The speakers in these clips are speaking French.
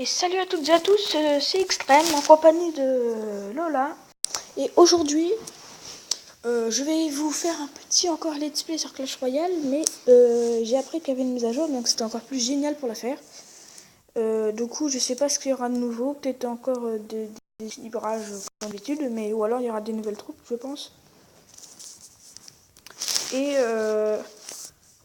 Et salut à toutes et à tous, c'est Extrême en compagnie de Lola. Et aujourd'hui, je vais vous faire un petit encore let's play sur Clash Royale, mais j'ai appris qu'il y avait une mise à jour, donc c'était encore plus génial pour la faire. Du coup, je sais pas ce qu'il y aura de nouveau, peut-être encore des équilibrages comme d'habitude, mais ou alors il y aura des nouvelles troupes, je pense. Et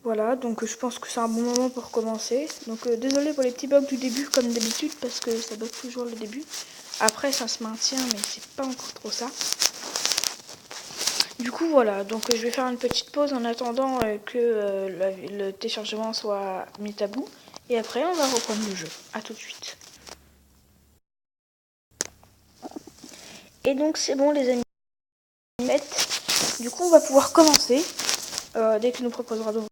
voilà, donc je pense que c'est un bon moment pour commencer. Donc désolé pour les petits bugs du début comme d'habitude parce que ça bug toujours le début. Après ça se maintient mais c'est pas encore trop ça. Du coup voilà, donc je vais faire une petite pause en attendant que le téléchargement soit mis à bout. Et après on va reprendre le jeu. A tout de suite. Et donc c'est bon les amis. Du coup on va pouvoir commencer dès qu'il nous proposera d'ouvrir.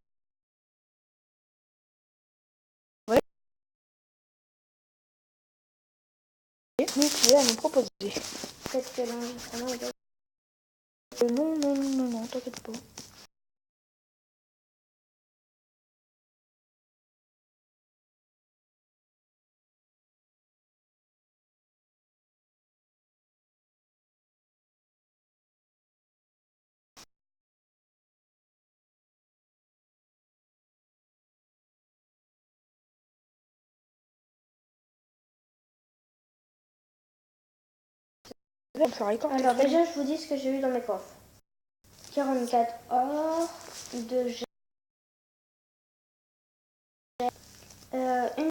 Mais tu à nous proposer. Peut-être que l'enregistrement non, t'inquiète pas. Alors déjà, je vous dis ce que j'ai eu dans mes coffres. 44 or, 2 G, une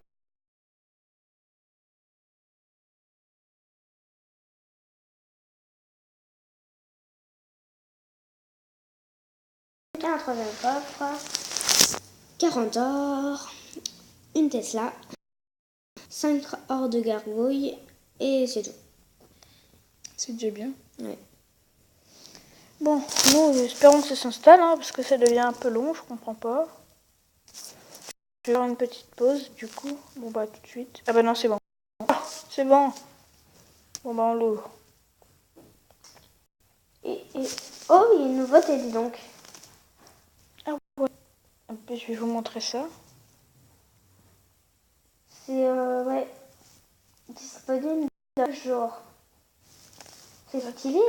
43e coffre, 40 or, une Tesla, 5 or de gargouille, et c'est tout. C'est déjà bien. Ouais. Bon, nous espérons que ça s'installe, hein, parce que ça devient un peu long, je comprends pas. Je vais faire une petite pause, du coup. Bon bah tout de suite. Ah bah non, c'est bon. Ah, c'est bon. Bon bah on l'ouvre. Oh, il y a une nouveauté, dis donc. Ah ouais. Je vais vous montrer ça. C'est, ouais, disponible d'un jour. C'est stylé.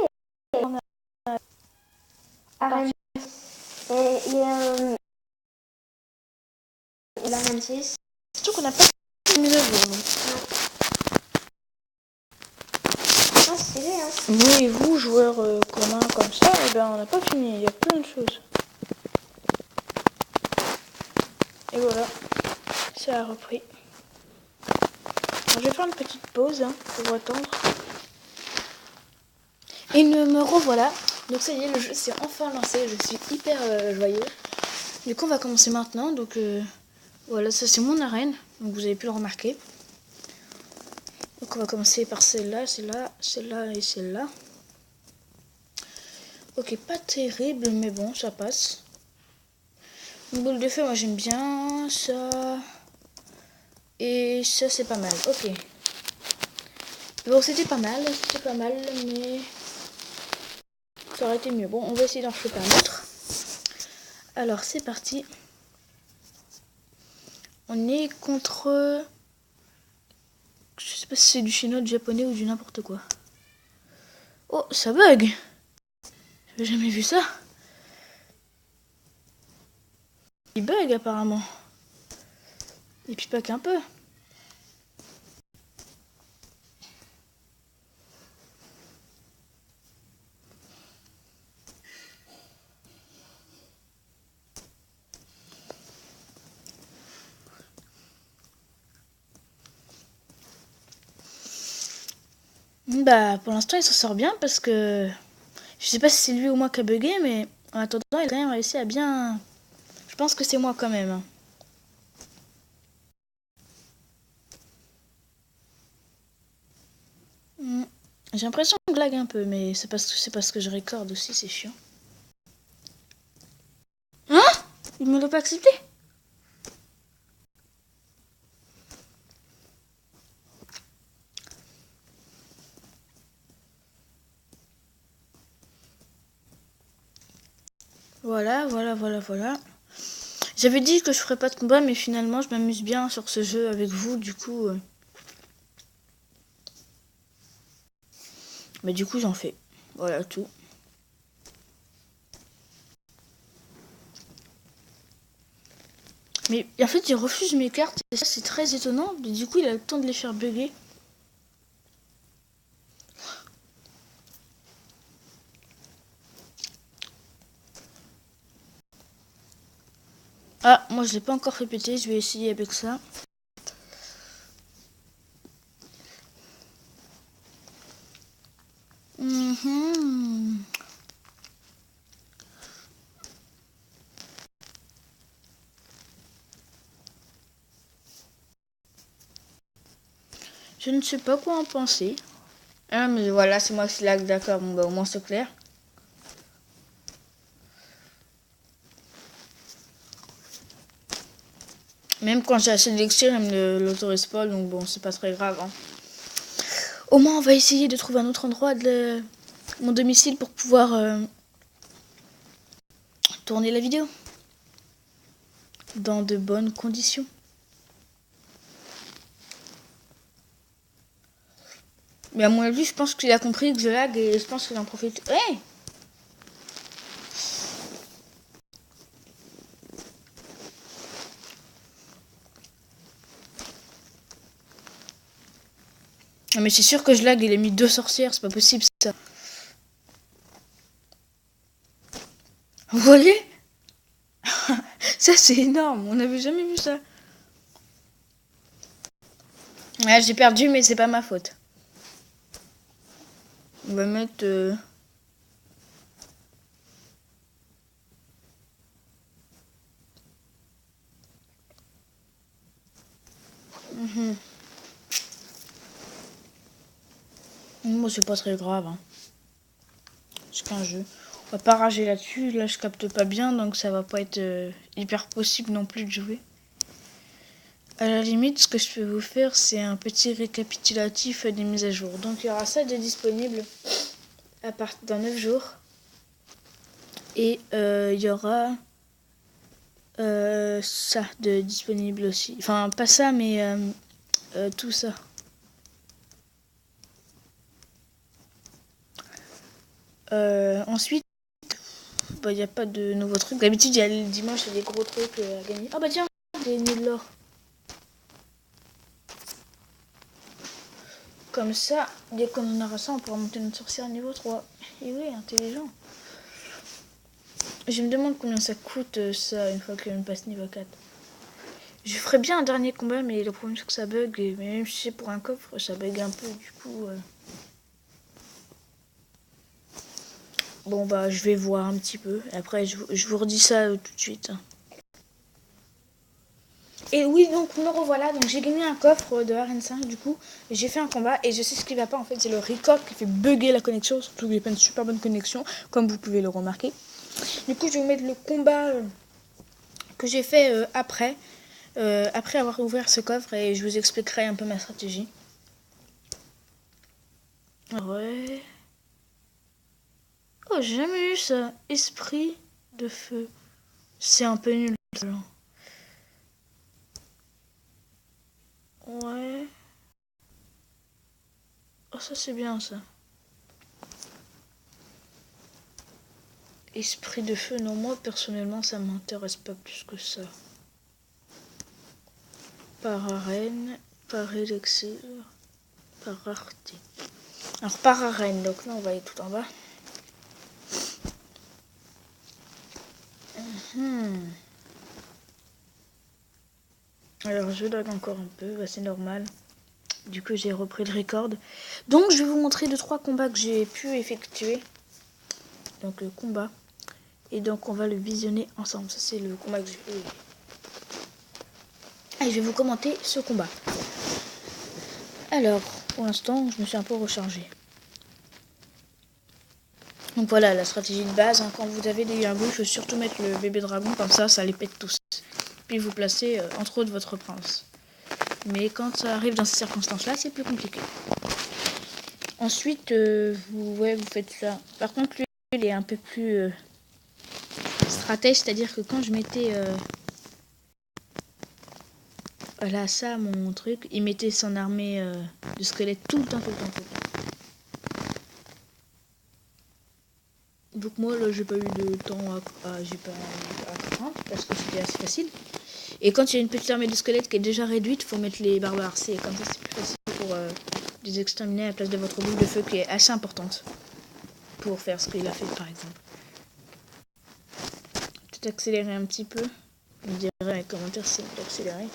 Arène 6. Et il y a l'Arène 6. Surtout qu'on n'a pas de mise à jour. Ah, stylé, hein. Nous et vous, joueurs communs comme ça, eh ben, on n'a pas fini. Il y a plein de choses. Et voilà. Ça a repris. Alors, je vais faire une petite pause hein, pour attendre. Et me revoilà. Donc ça y est, le jeu s'est enfin lancé. Je suis hyper joyeux. Du coup, on va commencer maintenant. Donc voilà, ça c'est mon arène. Donc vous avez pu le remarquer. Donc on va commencer par celle-là, celle-là, celle-là et celle-là. Ok, pas terrible, mais bon, ça passe. Une boule de feu, moi j'aime bien. Ça. Et ça, c'est pas mal. Ok. Bon, c'était pas mal, mais ça aurait été mieux. Bon, on va essayer d'en choper un autre. Alors, c'est parti. On est contre... Je sais pas si c'est du chinois, du japonais ou du n'importe quoi. Oh, ça bug. J'avais jamais vu ça. Il bug apparemment. Et puis pas qu'un peu. Bah, pour l'instant, il s'en sort bien parce que... Je sais pas si c'est lui ou moi qui a bugué, mais en attendant, il a quand même réussi à bien... Je pense que c'est moi quand même. J'ai l'impression que je lag un peu, mais c'est parce que je recorde aussi, c'est chiant. Hein? Il me l'a pas accepté? Voilà. J'avais dit que je ferais pas de combat, mais finalement, je m'amuse bien sur ce jeu avec vous, du coup... Mais du coup, j'en fais. Voilà tout. Mais en fait, il refuse mes cartes. Et ça, c'est très étonnant. Mais du coup, il a le temps de les faire bugger. Ah, moi, je l'ai pas encore fait péter. Je vais essayer avec ça. Je ne sais pas quoi en penser. Ah, mais voilà, c'est moi qui lag, d'accord. Bon, bah, au moins, c'est clair. Même quand j'ai assez d'élixir, elle me l'autorise pas, donc bon, c'est pas très grave. Hein. Au moins, on va essayer de trouver un autre endroit de mon domicile pour pouvoir tourner la vidéo. Dans de bonnes conditions. Mais à mon avis, je pense qu'il a compris que je lag et je pense qu'il en profite. Hey! Non mais c'est sûr que je lag, il a mis 2 sorcières, c'est pas possible ça. Vous voyez? Ça c'est énorme, on n'avait jamais vu ça. Ouais, j'ai perdu mais c'est pas ma faute. On va mettre... Moi c'est pas très grave. Hein. C'est qu'un jeu. On va pas rager là-dessus, là je capte pas bien donc ça va pas être hyper possible non plus de jouer. À la limite, ce que je peux vous faire, c'est un petit récapitulatif des mises à jour. Donc il y aura ça de disponible à partir dans 9 jours. Et il y aura ça de disponible aussi. Enfin, pas ça, mais tout ça. Ensuite, il n'y a pas de nouveaux trucs. D'habitude, il y a le dimanche, il y a des gros trucs à gagner. Ah bah tiens, des nids de l'or. Comme ça, dès qu'on en aura ça, on pourra monter notre sorcière niveau 3. Et oui, intelligent. Je me demande combien ça coûte ça une fois que l'on passe niveau 4. Je ferais bien un dernier combat, mais le problème c'est que ça bug. Et même si c'est pour un coffre, ça bug un peu. Du coup, bon bah je vais voir un petit peu. Après, je vous redis ça tout de suite. Et oui, donc me revoilà. Donc j'ai gagné un coffre de RN5 du coup. J'ai fait un combat et je sais ce qui va pas en fait. C'est le record qui fait bugger la connexion. Surtout qu'il n'y a pas une super bonne connexion, comme vous pouvez le remarquer. Du coup, je vais vous mettre le combat que j'ai fait après avoir ouvert ce coffre et je vous expliquerai un peu ma stratégie. Ouais. Oh, j'ai jamais eu ça. Esprit de feu. C'est un peu nul. Ouais. Oh, ça c'est bien ça. Esprit de feu, non, moi personnellement ça m'intéresse pas plus que ça. Par arène, par élixir, par rareté. Alors par arène, donc là on va aller tout en bas. Alors je lag encore un peu, bah, c'est normal. Du coup j'ai repris le record. Donc je vais vous montrer 2-3 combats que j'ai pu effectuer. Donc combat. Et donc on va le visionner ensemble. Ça c'est le combat que j'ai fait. Et je vais vous commenter ce combat. Alors, pour l'instant, je me suis un peu rechargé. Donc voilà, la stratégie de base, hein, quand vous avez des gargouilles, il faut surtout mettre le bébé dragon, comme ça les pète tous. Puis vous placez entre autres votre prince. Mais quand ça arrive dans ces circonstances-là, c'est plus compliqué. Ensuite, vous faites ça. Par contre, lui, il est un peu plus stratège, c'est-à-dire que quand je mettais voilà ça, mon truc, il mettait son armée de squelettes tout le temps. Donc moi là j'ai pas eu de temps j'ai pas à craindre parce que c'était assez facile. Et quand il y a une petite armée de squelettes qui est déjà réduite, faut mettre les barbares. C'est comme ça c'est plus facile pour les exterminer à la place de votre boule de feu qui est assez importante pour faire ce qu'il a fait par exemple. Peut-être accélérer un petit peu. Vous me direz dans les commentaires si on peut accélérer.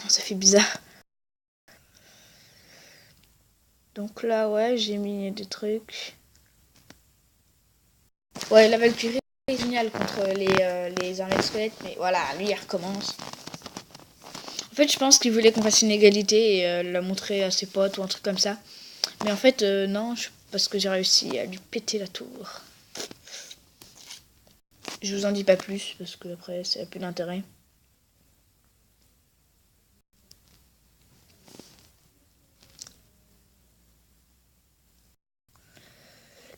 Ça fait bizarre. Donc là ouais j'ai mis des trucs. Ouais la Valkyrie est géniale contre les armées de squelettes, mais voilà, lui il recommence. En fait je pense qu'il voulait qu'on fasse une égalité et la montrer à ses potes ou un truc comme ça. Mais en fait non, parce que j'ai réussi à lui péter la tour. Je vous en dis pas plus parce que après ça a plus d'intérêt.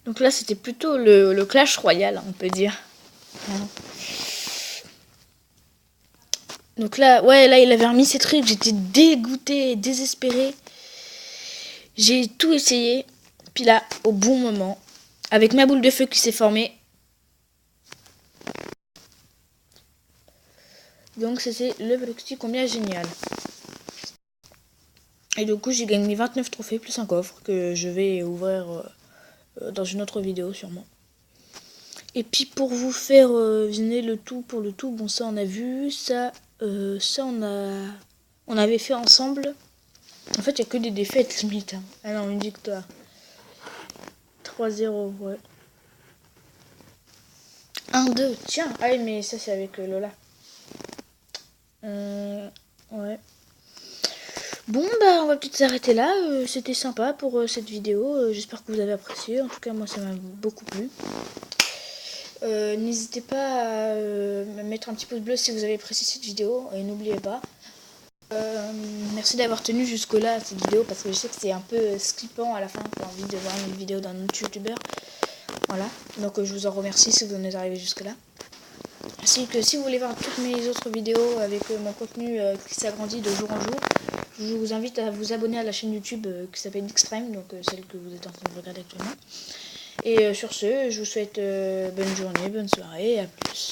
Donc là c'était plutôt le clash royal on peut dire. Donc là, ouais, là il avait remis ses trucs, j'étais dégoûtée, désespérée. J'ai tout essayé, puis là, au bon moment, avec ma boule de feu qui s'est formée. Donc c'était le petit combien génial. Et du coup j'ai gagné 29 trophées plus un coffre que je vais ouvrir dans une autre vidéo sûrement. Et puis pour vous faire visionner le tout pour le tout, bon ça on a vu, ça on avait fait ensemble. En fait il n'y a que des défaites limite. Hein. Ah non, une victoire. 3-0, ouais. 1-2, tiens. Ah oui, mais ça c'est avec Lola. Ouais. Bon, bah on va peut-être s'arrêter là. C'était sympa pour cette vidéo. J'espère que vous avez apprécié. En tout cas, moi ça m'a beaucoup plu. N'hésitez pas à mettre un petit pouce bleu si vous avez apprécié cette vidéo. Et n'oubliez pas. Merci d'avoir tenu jusque là cette vidéo parce que je sais que c'est un peu skippant à la fin. J'ai envie de voir une vidéo d'un autre youtubeur. Voilà, donc je vous en remercie si vous en êtes arrivé jusque là. Ainsi que si vous voulez voir toutes mes autres vidéos avec mon contenu qui s'agrandit de jour en jour, je vous invite à vous abonner à la chaîne YouTube qui s'appelle Xtreme, donc celle que vous êtes en train de regarder actuellement. Et sur ce, je vous souhaite bonne journée, bonne soirée et à plus.